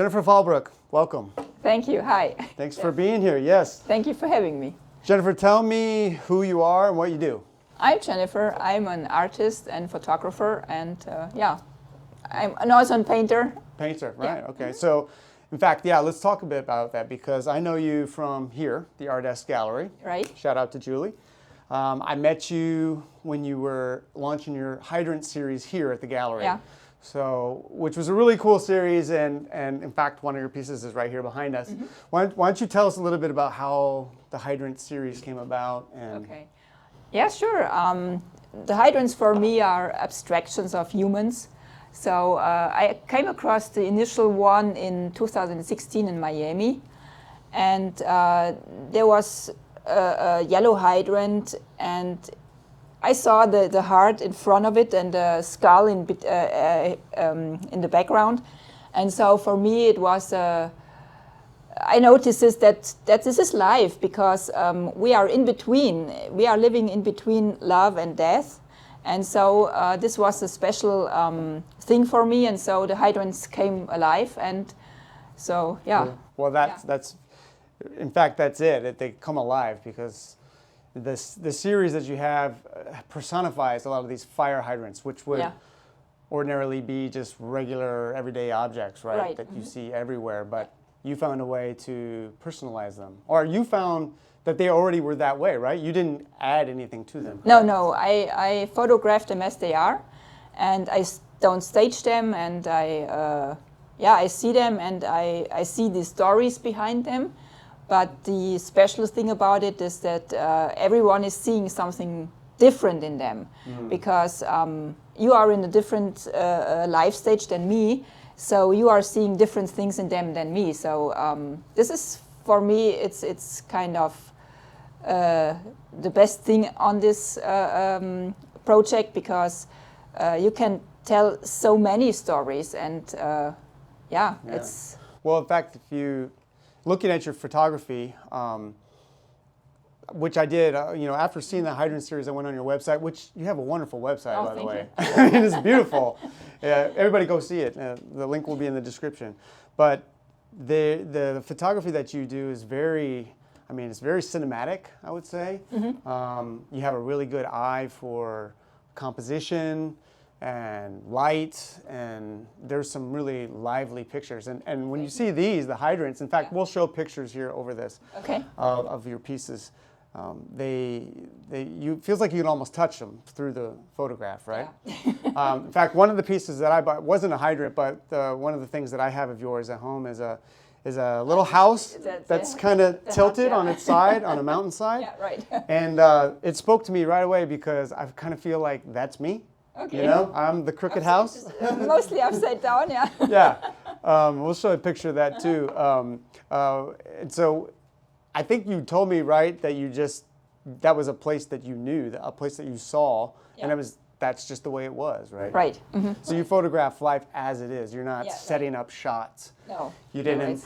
Jennifer Vahlbruch, welcome. Thank you. Hi. Thanks for being here. Yes. Thank you for having me. Jennifer, tell me who you are and what you do. I'm Jennifer. I'm an artist and photographer, and I'm also a painter. Painter, right? Yeah. Okay. So, in fact, let's talk a bit about that because I know you from here, the Artist Gallery. Right. Shout out to Julie. I met you when you were launching your Hydrant series here at the gallery. Yeah. So, which was a really cool series, and in fact, one of your pieces is right here behind us. Mm-hmm. Why don't you tell us a little bit about how the Hydrant series came about? And Okay. Yeah, sure. The hydrants for me are abstractions of humans. So I came across the initial one in 2016 in Miami, and there was a yellow hydrant, and I saw the heart in front of it and the skull in the background, and so for me it was I noticed that this is life because we are in between. We are living in between love and death, and so this was a special thing for me, and so the hydrants came alive, and so yeah. Well, that's in fact that's it. They come alive because the series that you have personifies a lot of these fire hydrants, which would ordinarily be just regular everyday objects, right? That you see everywhere, but you found a way to personalize them, or you found that they already were that way, right? You didn't add anything to them. No. I photographed them as they are, and I don't stage them, and I see them, and I see the stories behind them. But the special thing about it is that everyone is seeing something different in them, because you are in a different life stage than me, so you are seeing different things in them than me. So this is, for me, it's kind of the best thing on this project, because you can tell so many stories, and it's... Well, in fact, if you... Looking at your photography, which I did, after seeing the Hydrant series, I went on your website, which you have a wonderful website, by the way. It is beautiful. Everybody go see it. The link will be in the description. But the photography that you do is it's very cinematic, I would say. You have a really good eye for composition and light, and there's some really lively pictures. And when you see these, the hydrants, in fact, we'll show pictures here over this of your pieces. Feels like you can almost touch them through the photograph, right? Yeah. In fact, one of the pieces that I bought wasn't a hydrant, but one of the things that I have of yours at home is a little house that's kind of tilted on its side, on a mountainside. Yeah, right. And it spoke to me right away because I kind of feel like that's me. Okay. You know, I'm the crooked house. Mostly upside down, yeah. Yeah. We'll show a picture of that too. And so I think you told me, right, that that was a place that you knew, a place that you saw, and that's just the way it was, right? Right. Mm-hmm. So you photograph life as it is. You're not setting up shots. No. You didn't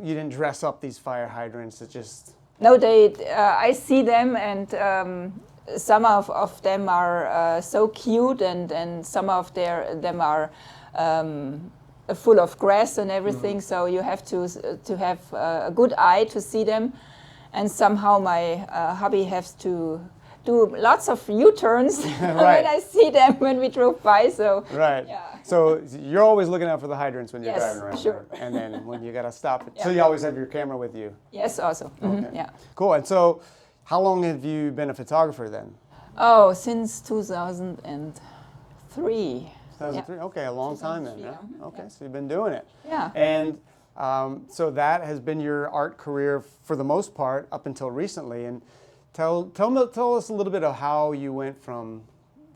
you didn't dress up these fire hydrants. It just... No, I see them, and some of them are so cute, and some of them are full of grass and everything. So you have to have a good eye to see them. And somehow my hubby has to do lots of U-turns when I see them when we drove by. So So you're always looking out for the hydrants when you're driving around. Sure. And then when you gotta stop it, so you always have your camera with you. Yes, also. Okay. Yeah. Cool. And so, how long have you been a photographer then? Oh, since 2003. 2003. Okay, a long time then. Yeah? Okay, so you've been doing it. Yeah. And so that has been your art career for the most part up until recently. And tell us a little bit of how you went from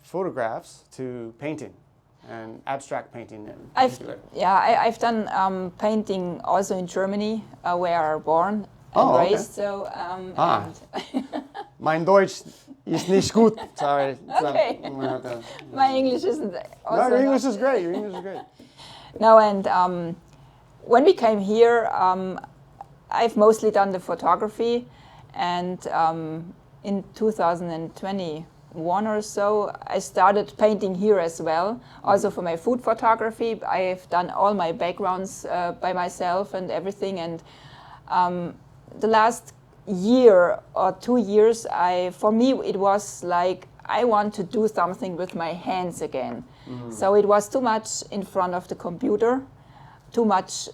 photographs to painting and abstract painting. I've done painting also in Germany, where I was born and raised. So mein Deutsch ist nicht gut. Sorry. Okay. My English isn't. No, your English is great. Your English is great. No, and when we came here, I've mostly done the photography, and in 2021 2001 or so, I started painting here as well. Also for my food photography, I've done all my backgrounds by myself and everything. And the last year or 2 years, for me, it was like I want to do something with my hands again. So it was too much in front of the computer, too much.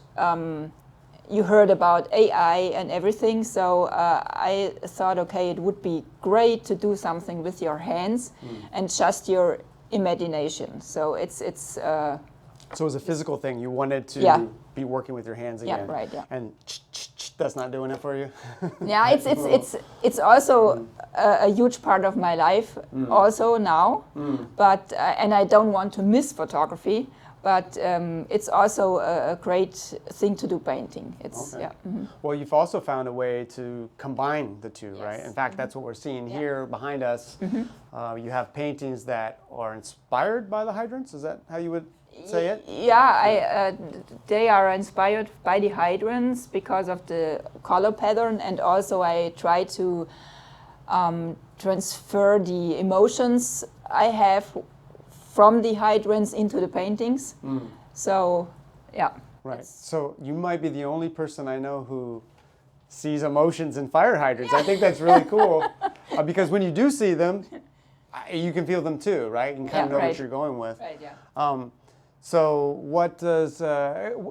You heard about AI and everything, so I thought, okay, it would be great to do something with your hands and just your imagination. So it's So it was a physical thing. You wanted to be working with your hands again. Yeah, right. Yeah. And that's not doing it for you. Yeah, it's also a huge part of my life also now. But and I don't want to miss photography. But it's also a great thing to do painting. It's Okay. yeah. Well, you've also found a way to combine the two, Yes. right? In fact, that's what we're seeing here behind us. You have paintings that are inspired by the hydrants. Is that how you would say it? Yeah, they are inspired by the hydrants because of the color pattern, and also I try to transfer the emotions I have from the hydrants into the paintings. So, yeah. Right. So you might be the only person I know who sees emotions in fire hydrants. I think that's really cool because when you do see them, you can feel them too, right? And kind of know what you're going with. Right, yeah. So what does,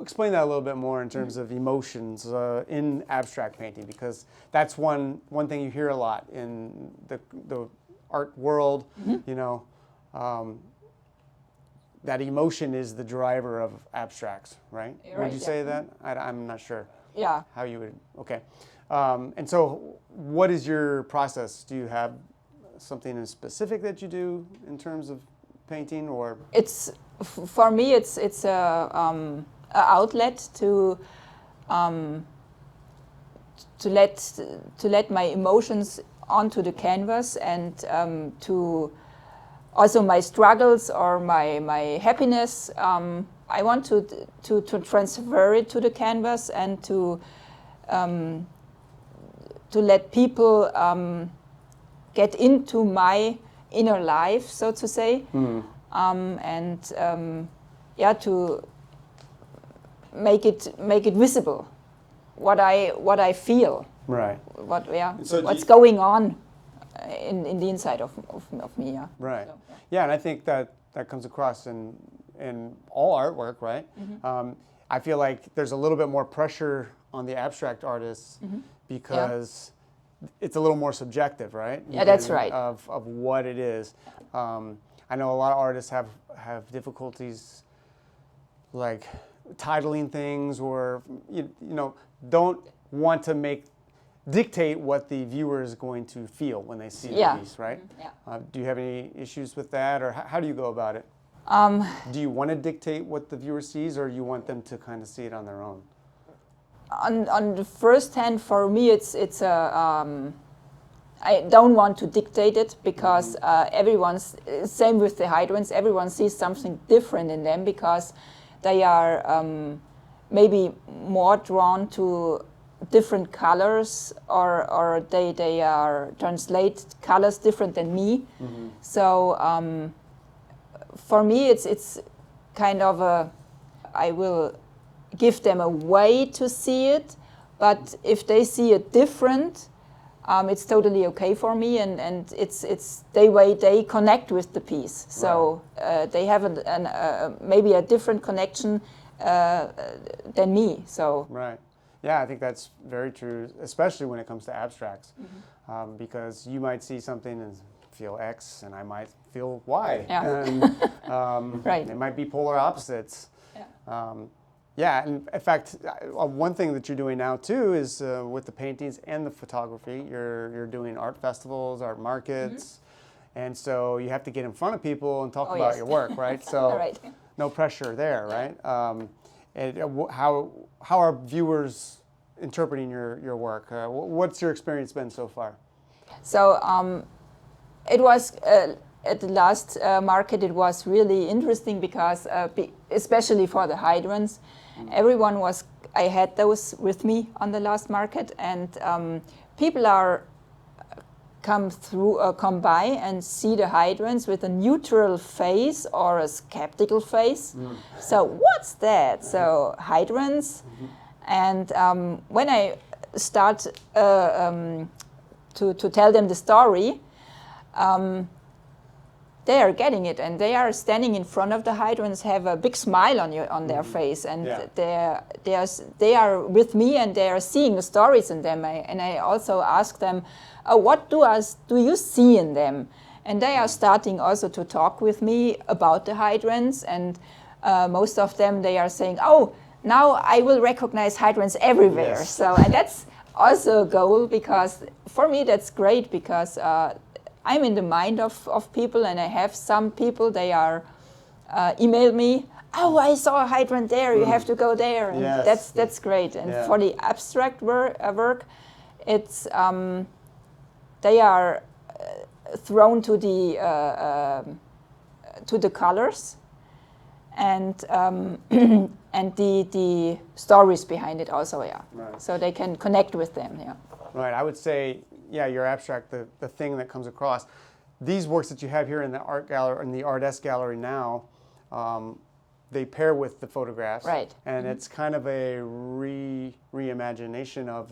explain that a little bit more in terms of emotions in abstract painting, because that's one thing you hear a lot in the art world, you know, that emotion is the driver of abstracts, right? Right, Would you say that? I'm not sure Yeah. how you would, okay. And so what is your process? Do you have something in specific that you do in terms of painting, or? It's for me. It's a outlet to let my emotions onto the canvas, and to also my struggles or my happiness. I want to transfer it to the canvas and to let people get into my inner life, so to say, and to make it visible, what I feel, Right. What's going on in the inside of me. Yeah. Right. So, yeah, and I think that comes across in all artwork, right? I feel like there's a little bit more pressure on the abstract artists because it's a little more subjective, right? Yeah, that's right. Of what it is. I know a lot of artists have difficulties like titling things, or you know, don't want to dictate what the viewer is going to feel when they see the piece, right? Do you have any issues with that, or how do you go about it? Do you want to dictate what the viewer sees, or you want them to kind of see it on their own? On the first hand, for me, it's I don't want to dictate it, because everyone's same with the hydrants. Everyone sees something different in them because they are maybe more drawn to different colors, or they are translate colors different than me. So for me, it's kind of I will give them a way to see it, but if they see it different, it's totally okay for me, and it's the way they connect with the piece. So they have maybe a different connection than me. So right. Yeah, I think that's very true, especially when it comes to abstracts, because you might see something and feel X, and I might feel Y. Yeah. And, right. It might be polar opposites. Yeah. And in fact, one thing that you're doing now too is with the paintings and the photography, you're doing art festivals, art markets, and so you have to get in front of people and talk about your work, right? So no pressure there, right? And how are viewers interpreting your work? What's your experience been so far? So it was at the last market. It was really interesting because, especially for the hydrants, everyone was. I had those with me on the last market, and people are come by and see the hydrants with a neutral face or a skeptical face. So what's that? So hydrants, and when I start to tell them the story, they are getting it, and they are standing in front of the hydrants, have a big smile on their face, and they are with me, and they are seeing the stories in them. And I also ask them, what do you see in them? And they are starting also to talk with me about the hydrants, and most of them, they are saying, oh, now I will recognize hydrants everywhere. Yes. So and that's also a goal, because for me that's great, because I'm in the mind of people, and I have some people, they are email me, oh, I saw a hydrant there, you have to go there. And that's great. And for the abstract work, it's they are thrown to the colors and and the stories behind it also, Right. So they can connect with them, Right, I would say, your abstract, the thing that comes across. These works that you have here in the art gallery, in the Artist Gallery now, they pair with the photographs. Right. And it's kind of a reimagination of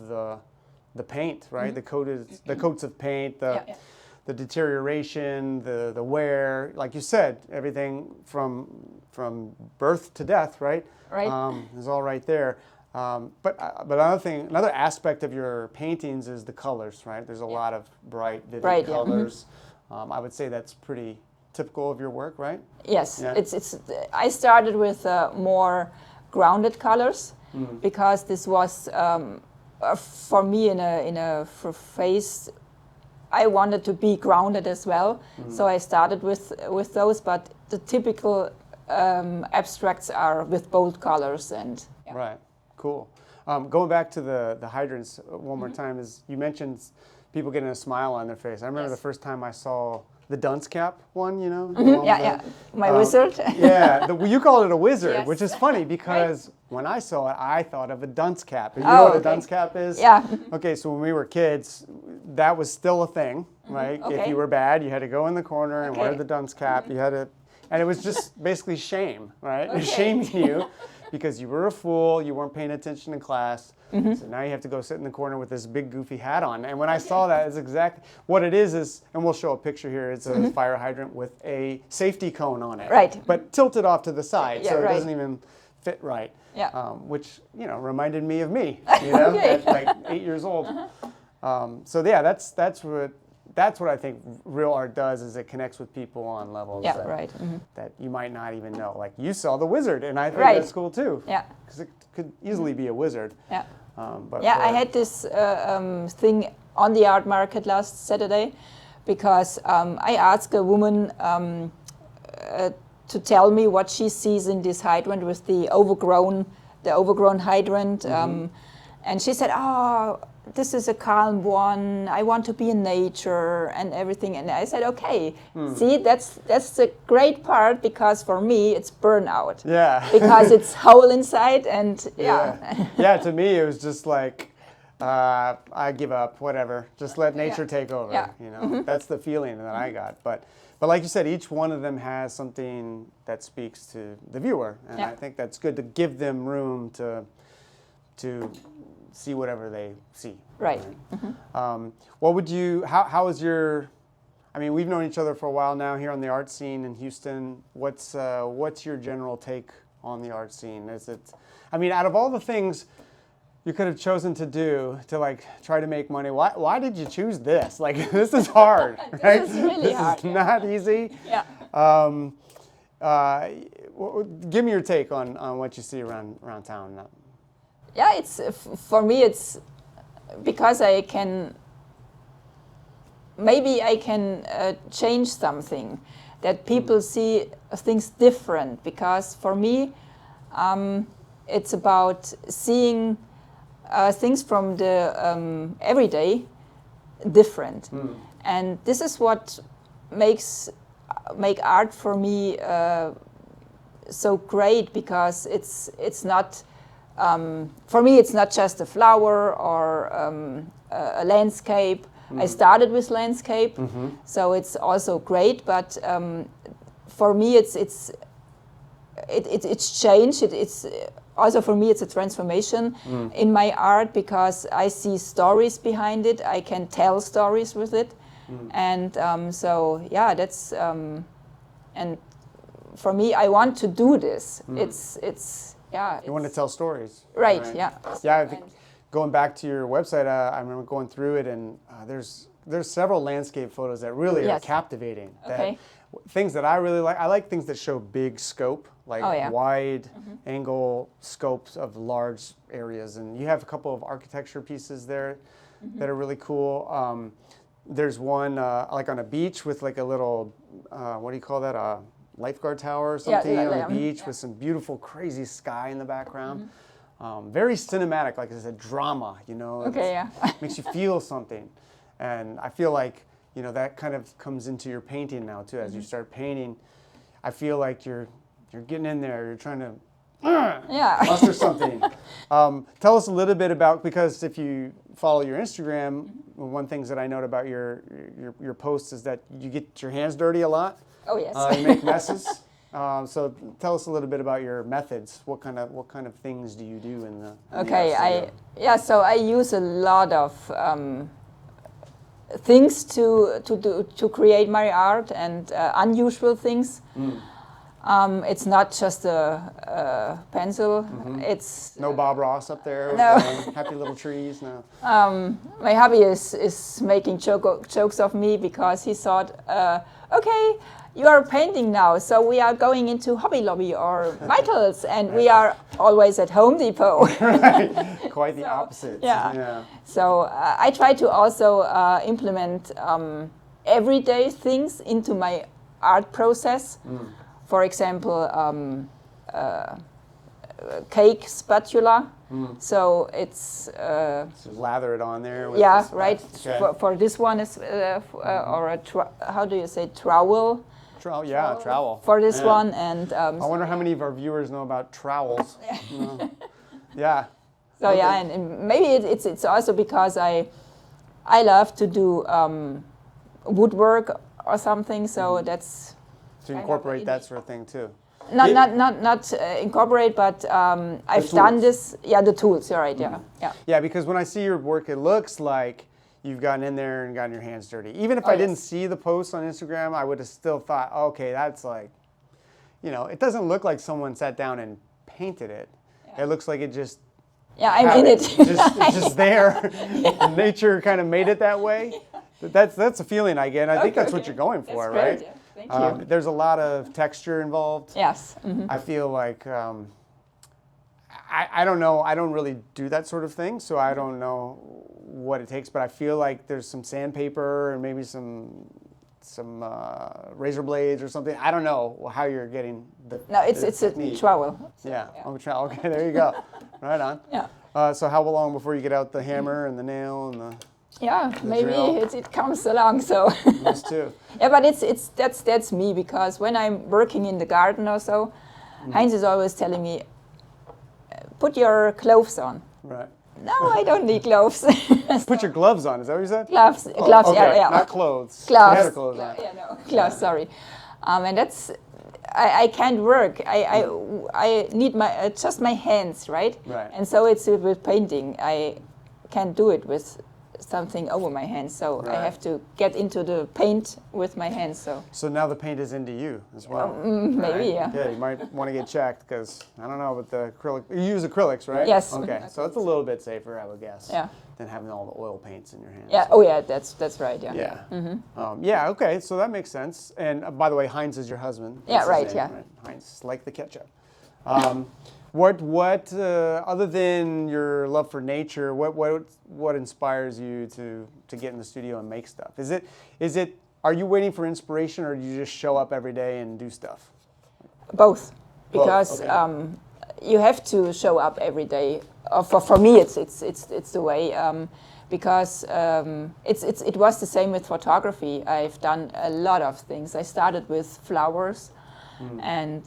the paint, right? The coats of paint, the deterioration, the wear. Like you said, everything from birth to death, right? Right. Is all right there. But another aspect of your paintings is the colors, right? There's a lot of bright, vivid colors. I would say that's pretty typical of your work, right? Yes, it's. I started with more grounded colors because this was for me in a face. I wanted to be grounded as well, so I started with those. But the typical abstracts are with bold colors and. Right. Cool. Going back to the hydrants one more time, is you mentioned people getting a smile on their face. I remember the first time I saw the dunce cap one, you know? My wizard. You call it a wizard, Yes. which is funny because when I saw it, I thought of a dunce cap. You know what a dunce cap is? Yeah. Okay, so when we were kids, that was still a thing, right? Okay. If you were bad, you had to go in the corner and wear the dunce cap. You had to, and it was just basically shame, right? Okay. Shaming you. Because you were a fool, you weren't paying attention in class, so now you have to go sit in the corner with this big goofy hat on. And when I saw that, it's exactly what it is, and we'll show a picture here, it's a fire hydrant with a safety cone on it. Right. But tilted off to the side, so it right. doesn't even fit right. Yeah. Which, reminded me of me, at like 8 years old. So yeah, that's what I think real art does, is it connects with people on levels that you might not even know. Like you saw the wizard, and I think that's cool too. Yeah. Because it could easily be a wizard. Yeah. I had this thing on the art market last Saturday, because I asked a woman to tell me what she sees in this hydrant with the overgrown hydrant, and she said, "Oh, this is a calm one. I want to be in nature and everything." And I said, "Okay, see, that's the great part, because for me it's burnout. Yeah. Because it's whole inside, and To me it was just like, I give up, whatever. Just let nature take over. Yeah. That's the feeling that I got. But like you said, each one of them has something that speaks to the viewer, and I think that's good to give them room to see whatever they see. Right. What would you? How is your? I mean, we've known each other for a while now here on the art scene in Houston. What's your general take on the art scene? Is it? I mean, out of all the things you could have chosen to do to like try to make money, why did you choose this? Like, this is hard, right? This is really hard. This is not easy. Yeah. Give me your take on what you see around town now. Yeah, it's for me. It's because I can change something, that people see things different. Because for me, it's about seeing things from the everyday different, and this is what make art for me so great, because it's not. For me, it's not just a flower or a landscape, I started with landscape, so it's also great. But for me, it's changed. It's also for me, it's a transformation in my art because I see stories behind it. I can tell stories with it, and so yeah, that's and for me, I want to do this. It's yeah. You want to tell stories, right? Yeah. Yeah. I think going back to your website, I remember going through it, and there's several landscape photos that really are captivating. Okay. Things that I really like. I like things that show big scope, like wide angle scopes of large areas. And you have a couple of architecture pieces there that are really cool. There's one like on a beach with like a little, what do you call that? A lifeguard tower or something on the beach with some beautiful, crazy sky in the background. Very cinematic, like it's a drama, you know. Okay, makes you feel something. And I feel like, you know, that kind of comes into your painting now too. As you start painting, I feel like you're getting in there. You're trying to muster something. Tell us a little bit about, because if you follow your Instagram, one things that I note about your posts is that you get your hands dirty a lot. Oh yes. You make messes. So tell us a little bit about your methods. What kind of things do you do in the? So I use a lot of things to create my art, and unusual things. It's not just a pencil. It's no Bob Ross up there. No. With, happy little trees. No. My hubby is making jokes of me because he thought, okay, you are painting now, so we are going into Hobby Lobby or Michael's, and we are always at Home Depot. Right, quite the opposite. Yeah. So I try to also implement everyday things into my art process. For example, cake spatula. So it's so lather it on there. With right. Okay. For this one is or a how do you say trowel? Trowel. For this one, and I wonder how many of our viewers know about trowels. Yeah. So and maybe it's also because I love to do woodwork or something. So that's to incorporate that sort of thing too. Not incorporate, but I've done this. Yeah, the tools. You're right. Yeah. Yeah, because when I see your work, it looks like you've gotten in there and gotten your hands dirty. Even if I didn't see the post on Instagram, I would have still thought, okay, that's like, you know, it doesn't look like someone sat down and painted it. It looks like it just. Yeah, I'm in it. It's just there. Nature kind of made it that way. That's a feeling I get. I think that's what you're going for, right? Yeah. Thank you. There's a lot of texture involved. Yes. I feel like I don't know. I don't really do that sort of thing, so I don't know what it takes. But I feel like there's some sandpaper and maybe some razor blades or something. I don't know how you're getting the. No, it's a trowel. So, trowel. Okay, there you go. Right on. Yeah. So how long before you get out the hammer and the nail and the? Yeah, maybe it comes along. So. Us too. Yeah, but that's me, because when I'm working in the garden or so, Heinz is always telling me, put your gloves on. Right. No, I don't need gloves. Put your gloves on. Is that what you said? Gloves. Okay. Yeah. Not clothes. Gloves. You had clothes on. Gloves. Sorry. And that's. I can't work. I need just my hands, right? Right. And so it's with painting. I can't do it with something over my hands, so I have to get into the paint with my hands. So now the paint is into you as well. Maybe, yeah. Yeah, you might want to get checked, because I don't know, but the acrylic, you use acrylics, right? Yes. Okay, so it's a little bit safer, I would guess. Yeah. Than having all the oil paints in your hands. Yeah. Oh yeah, that's right. Yeah. Yeah. Okay, so that makes sense. And by the way, Heinz is your husband. Yeah. Right. Name, Yeah. right? Heinz, like the ketchup. What other than your love for nature, what inspires you to get in the studio and make stuff? Is it are you waiting for inspiration, or do you just show up every day and do stuff? Both, because Okay. You have to show up every day. For me, it's the way, because it was the same with photography. I've done a lot of things. I started with flowers, and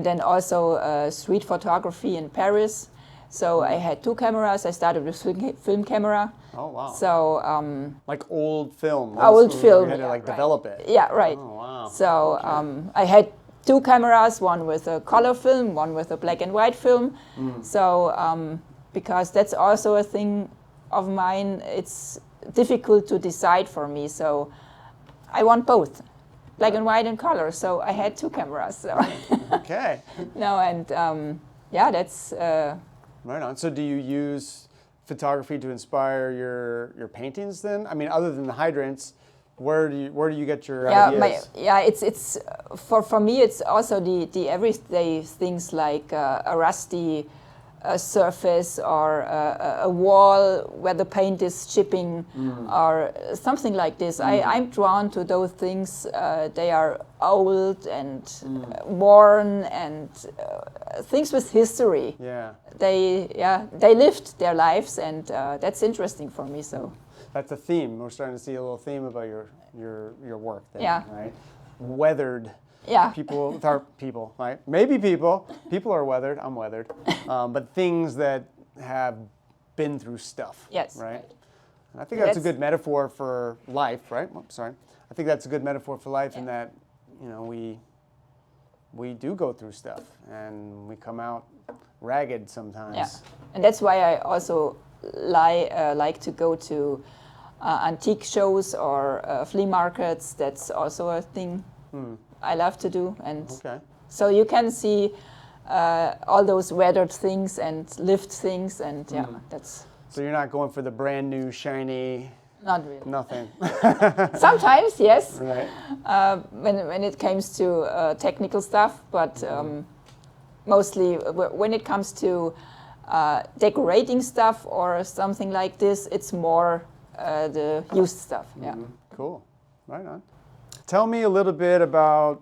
then also street photography in Paris. So I had 2 cameras. I started with film camera, Oh wow! So like old film. old film. You had to like develop it. Yeah, right. Oh wow! So I had 2 cameras, one with a color film, one with a black and white film. So because that's also a thing of mine, it's difficult to decide for me. So I want both, black and white and color. So I had 2 cameras. So Okay. no, and yeah, that's Right on. So do you use photography to inspire your paintings then? I mean, other than the hydrants, where do you get your ideas? It's for me it's also the everyday things like a rusty surface or a wall where the paint is chipping or something like this. I'm drawn to those things. They are old and worn and things with history. Yeah. They lived their lives, and that's interesting for me. So That's a theme. We're starting to see a little theme about your work then, Yeah. right? Weathered. yeah, People, right? Maybe people. People are weathered. I'm weathered. But things that have been through stuff. Yes. Right? And I think that's a good metaphor for life, right? Oh, sorry. I think that's a good metaphor for life in that, you know, we do go through stuff and we come out ragged sometimes. Yeah, and that's why I also like to go to antique shows or flea markets. That's also a thing I love to do, and so you can see all those weathered things and lived things, and that's. So you're not going for the brand new shiny. Not really. Nothing. Sometimes, yes. Right. When it comes to technical stuff, but mostly when it comes to decorating stuff or something like this, it's more the used stuff. Yeah. Cool. Right on. Tell me a little bit about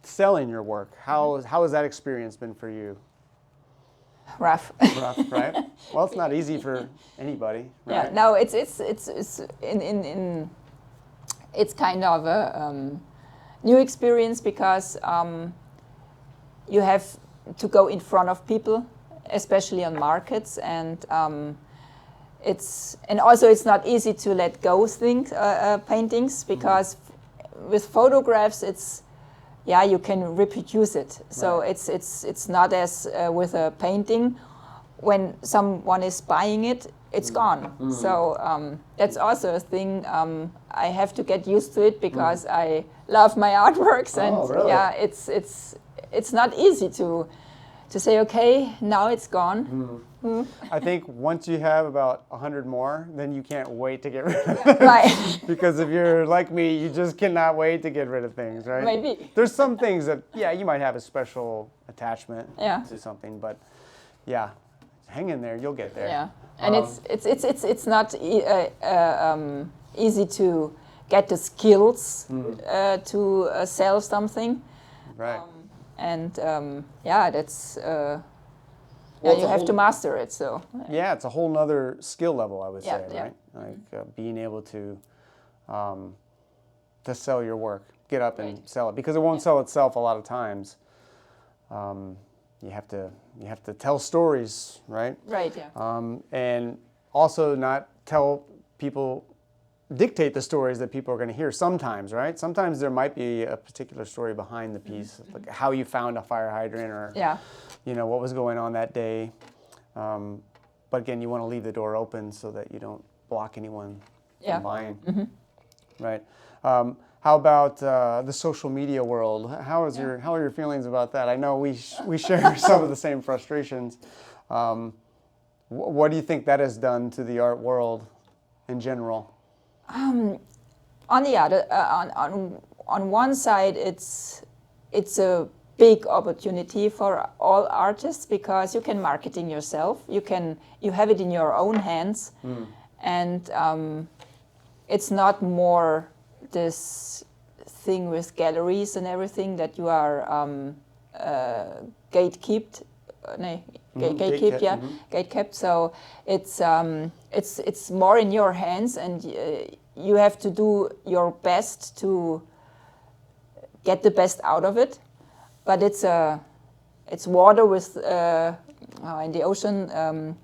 selling your work. How has that experience been for you? Rough. Rough, right? Well, it's not easy for anybody, right? Yeah. No, it's kind of a new experience because you have to go in front of people, especially on markets, and it's not easy to let go paintings because with photographs you can reproduce it. So it's not as with a painting. When someone is buying it, it's gone. So that's also a thing. I have to get used to it because I love my artworks, and really? it's not easy to say, okay, now it's gone. I think once you have about 100 more, then you can't wait to get rid of them. Right. Because if you're like me, you just cannot wait to get rid of things, right? Maybe. There's some things that, you might have a special attachment to something, but hang in there, you'll get there. Yeah, and it's not easy to get the skills to sell something. Right. That's you have to master it. So it's a whole nother skill level, I would say, yeah. right? Like being able to sell your work, get up and sell it, because it won't sell itself a lot of times. You have to tell stories, right? Right. Yeah. And also not dictate the stories that people are going to hear sometimes, right? Sometimes there might be a particular story behind the piece, like how you found a fire hydrant or, what was going on that day. But again, you want to leave the door open so that you don't block anyone from buying. Right. How about the social media world? How are your feelings about that? I know we share some of the same frustrations. What do you think that has done to the art world in general? On the other, on one side, it's a big opportunity for all artists because you can marketing yourself. You have it in your own hands, and it's not more this thing with galleries and everything that you are gatekept. Gatekept. So it's more in your hands, and you have to do your best to get the best out of it. But it's water with in the ocean.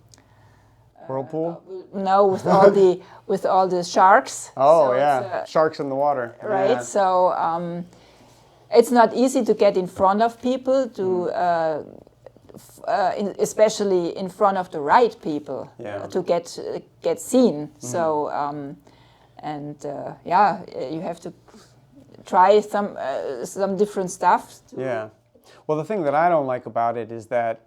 Whirlpool? No, with all the sharks. Oh, So yeah. Sharks in the water. Right. Yeah. So it's not easy to get in front of people, to especially in front of the right people, to get seen. So you have to try some different stuff. Yeah. Well, the thing that I don't like about it is that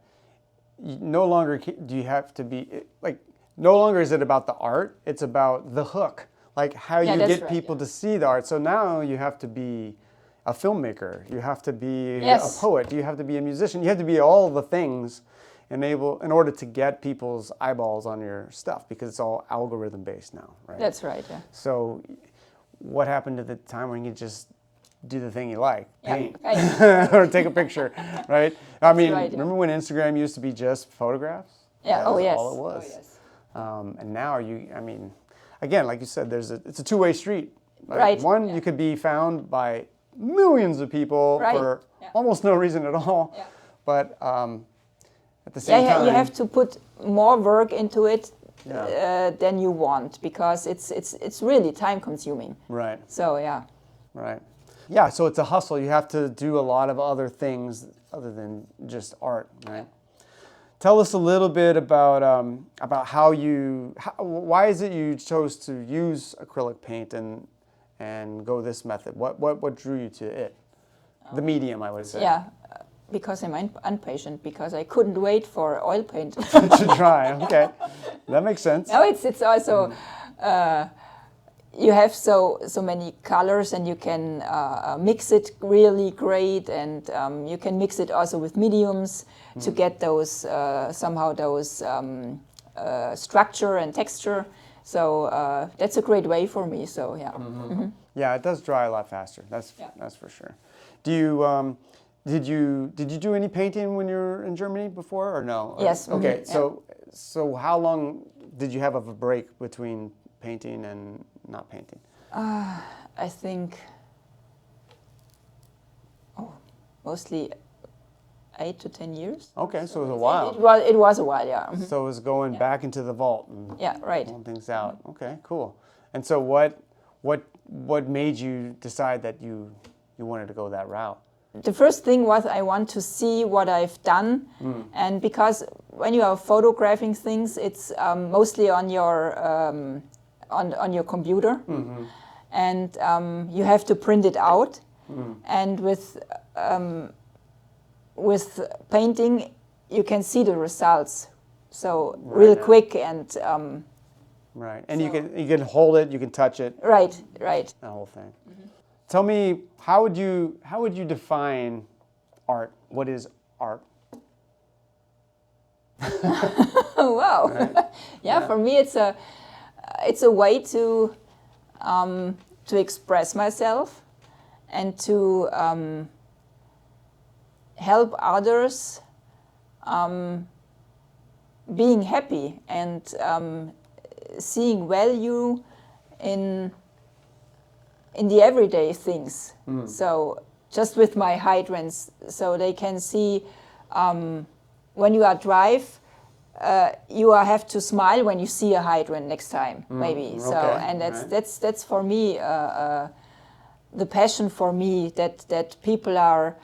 no longer do you have to be like. No longer is it about the art; it's about the hook, like how you get people to see the art. So now you have to be a filmmaker, you have to be a poet, you have to be a musician, you have to be all the things in order to get people's eyeballs on your stuff, because it's all algorithm based now, right? That's right. Yeah. So, what happened to the time when you just do the thing you like, paint, or take a picture, right? I mean, remember when Instagram used to be just photographs? Yeah. That was all it was. Oh, yes. And now again, like you said, it's a two-way street. Like Right. One, you could be found by millions of people for almost no reason at all. Yeah. But at the same time, you have to put more work into it than you want, because it's really time-consuming. Right. So yeah. Right. Yeah. So it's a hustle. You have to do a lot of other things other than just art, right? Tell us a little bit about why is it you chose to use acrylic paint and go this method? What drew you to it? The medium, I would say. Yeah, because I'm impatient, because I couldn't wait for oil paint to dry. Okay, that makes sense. No, it's also you have so many colors, and you can mix it really great, and you can mix it also with mediums to get those somehow those structure and texture. So that's a great way for me. So yeah. Yeah, it does dry a lot faster. That's for sure. Do you did you do any painting when you were in Germany before, or no? Yes. Okay. So how long did you have of a break between painting and not painting? I think mostly 8 to 10 years. Okay, so it was a while. It was a while, yeah. So it was going back into the vault and pulling things out. Okay, cool. And so what made you decide that you wanted to go that route? The first thing was I want to see what I've done, and because when you are photographing things, it's mostly on your on your computer, and you have to print it out, and with painting you can see the results so real quick, and right, and you can hold it, you can touch it, right, the whole thing. Tell me, how would you define art? What is art? Wow. Right. For me it's a way to express myself and to help others being happy and seeing value in the everyday things. So just with my hydrants, so they can see when you are drive, you have to smile when you see a hydrant next time, maybe. Okay. So, and that's for me the passion for me, that people are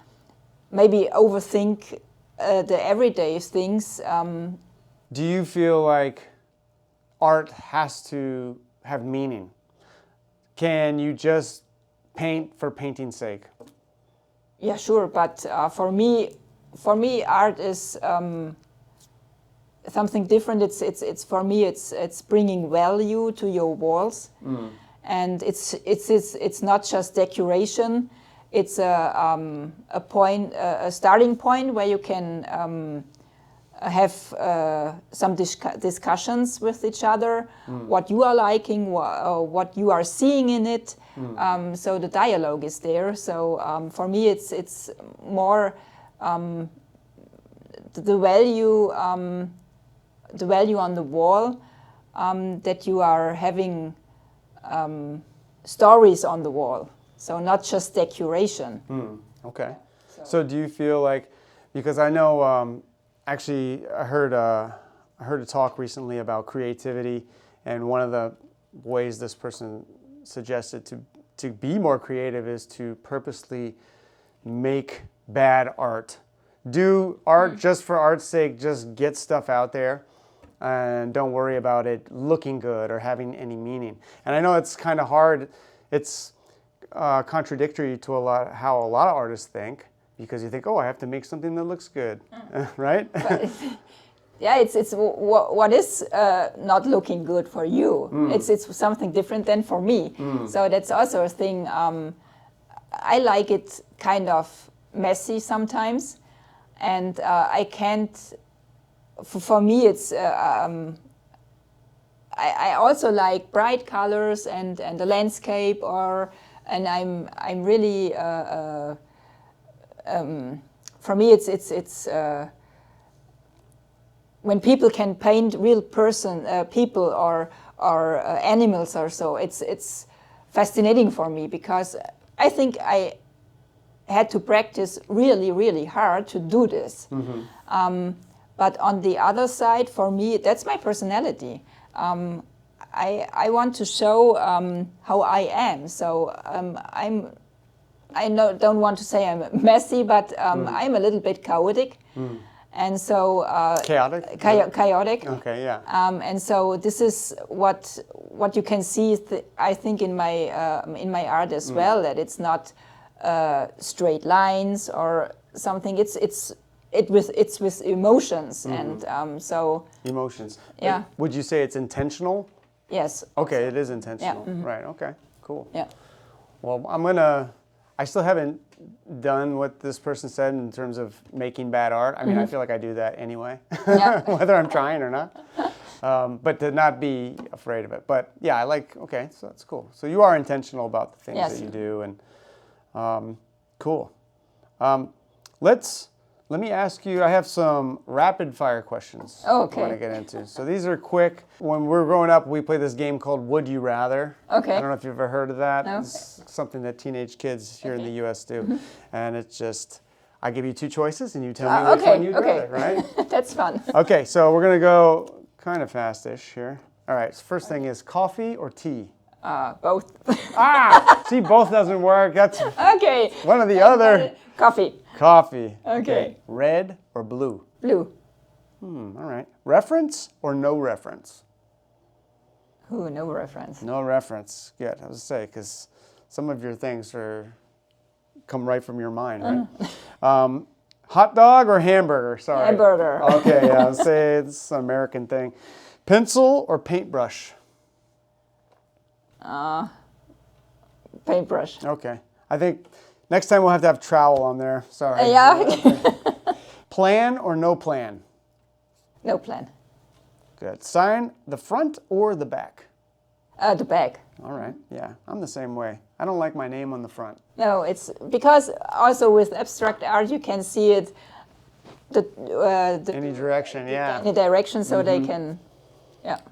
maybe overthink the everyday things. Do you feel like art has to have meaning? Can you just paint for painting's sake? Yeah, sure, but for me, art is something different. It's for me, it's bringing value to your walls, and it's not just decoration. It's a point, a starting point where you can have some discussions with each other, what you are liking, what you are seeing in it. So the dialogue is there. So for me, it's more the value on the wall, that you are having stories on the wall. So not just decoration. Okay. So do you feel like, because I know, actually I heard heard a talk recently about creativity, and one of the ways this person suggested to be more creative is to purposely make bad art. Do art just for art's sake, just get stuff out there and don't worry about it looking good or having any meaning. And I know it's kind of hard. It's contradictory to how a lot of artists think, because you think, oh, I have to make something that looks good, right? Yeah, it's what is not looking good for you. It's something different than for me. So that's also a thing. I like it kind of messy sometimes, and I can't. For me, it's. I also like bright colors and the landscape, and I'm really. For me, it's. When people can paint real people or animals or so, it's fascinating for me, because I think I had to practice really, really hard to do this. But on the other side, for me, that's my personality. I want to show how I am. So don't want to say I'm messy, but I'm a little bit chaotic. And so chaotic. Chaotic. Okay, yeah. And so this is what you can see. I think in my art as well, that it's not straight lines or something. It's with emotions, and so emotions. Yeah. Would you say it's intentional? Yes. Okay, it is intentional. Yeah. Right. Okay. Cool. Yeah. Well, I still haven't done what this person said in terms of making bad art. I mean, I feel like I do that anyway, whether I'm trying or not. But to not be afraid of it. But yeah, okay, so that's cool. So you are intentional about the things Yes. that you do, and cool. Let me ask you, I have some rapid fire questions Oh, okay. I want to get into. So these are quick. When we were growing up, we played this game called Would You Rather. Okay. I don't know if you've ever heard of that. No. It's something that teenage kids here in the U.S. do. And it's just, I give you two choices and you tell me which one you'd rather, right? That's fun. Okay, so we're going to go kind of fast-ish here. All right, so first thing is coffee or tea? Both. See, both doesn't work. That's Okay. one or the other. Coffee. Coffee. Okay. Red or blue? Blue. All right. Reference or no reference? Ooh, no reference. No reference. Good. I was going to say, because some of your things come right from your mind, right? Hot dog or hamburger? Sorry. Hamburger. Okay, yeah. I'll say it's an American thing. Pencil or paintbrush? Paintbrush. Okay. I think next time we'll have to have trowel on there. Sorry. Yeah. Plan or no plan? No plan. Good. Sign the front or the back? The back. All right. Yeah, I'm the same way. I don't like my name on the front. No, it's because also with abstract art you can see it Any direction, yeah. any direction, so they can.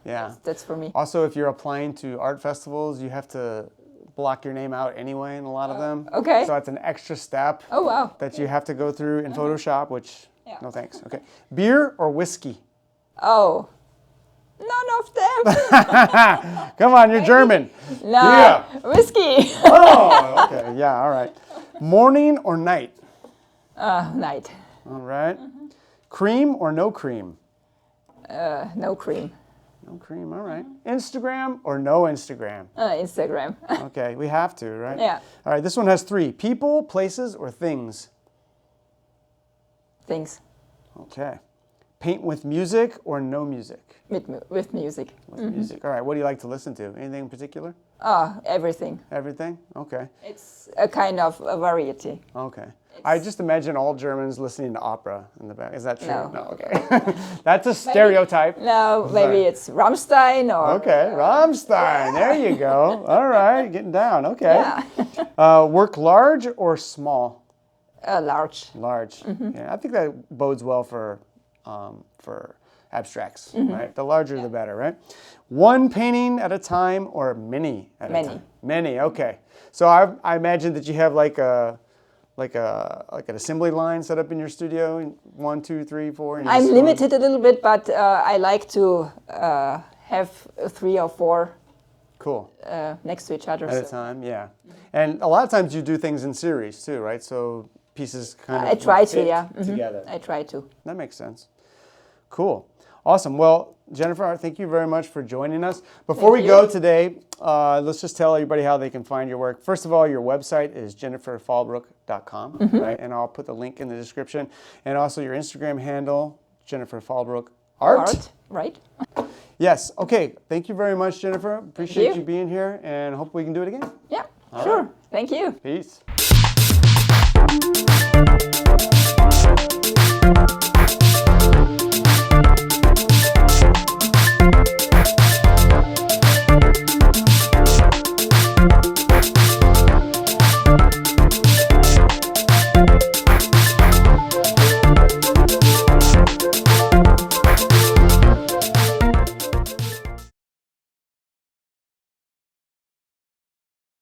Yeah. That's for me. Also, if you're applying to art festivals, you have to block your name out anyway in a lot of them. Okay. So it's an extra step Oh wow. that you have to go through in Photoshop, which, Yeah. no thanks. Okay. Beer or whiskey? Oh. None of them. Come on, you're German. No. Yeah. Whiskey. Oh, okay. Yeah, all right. Morning or night? Night. All right. Cream or no cream? No cream. No cream, all right. Instagram or no Instagram? Instagram. Okay, we have to, right? Yeah. All right, this one has 3. People, places, or things? Things. Okay. Paint with music or no music? With music. With music. All right, what do you like to listen to? Anything in particular? Everything. Everything? Okay. It's a kind of a variety. Okay. I just imagine all Germans listening to opera in the back. Is that true? No. Okay. That's a stereotype. No, maybe it's Rammstein or. Okay, Rammstein. There you go. All right, getting down. Okay. Yeah. Work large or small? Large. Large. Yeah, I think that bodes well for abstracts, right? The larger the better, right? One painting at a time or many at a time? Many. Many. Okay. So I imagine that you have like like an assembly line set up in your studio? 1, 2, 3, 4. And you I'm just limited a little bit, but I like to have 3 or 4 cool. Next to each other. At a time, yeah. And a lot of times you do things in series too, right? So pieces kind of I try to, fit yeah. together. I try to. That makes sense. Cool. Awesome. Well, Jennifer, thank you very much for joining us. Before we go today, let's just tell everybody how they can find your work. First of all, your website is jennifervahlbruch.com, right? And I'll put the link in the description. And also your Instagram handle, Jennifer Vahlbruch Art. Right. Yes. Okay. Thank you very much, Jennifer. Appreciate you being here, and hope we can do it again. Yeah, All sure. right. Thank you. Peace.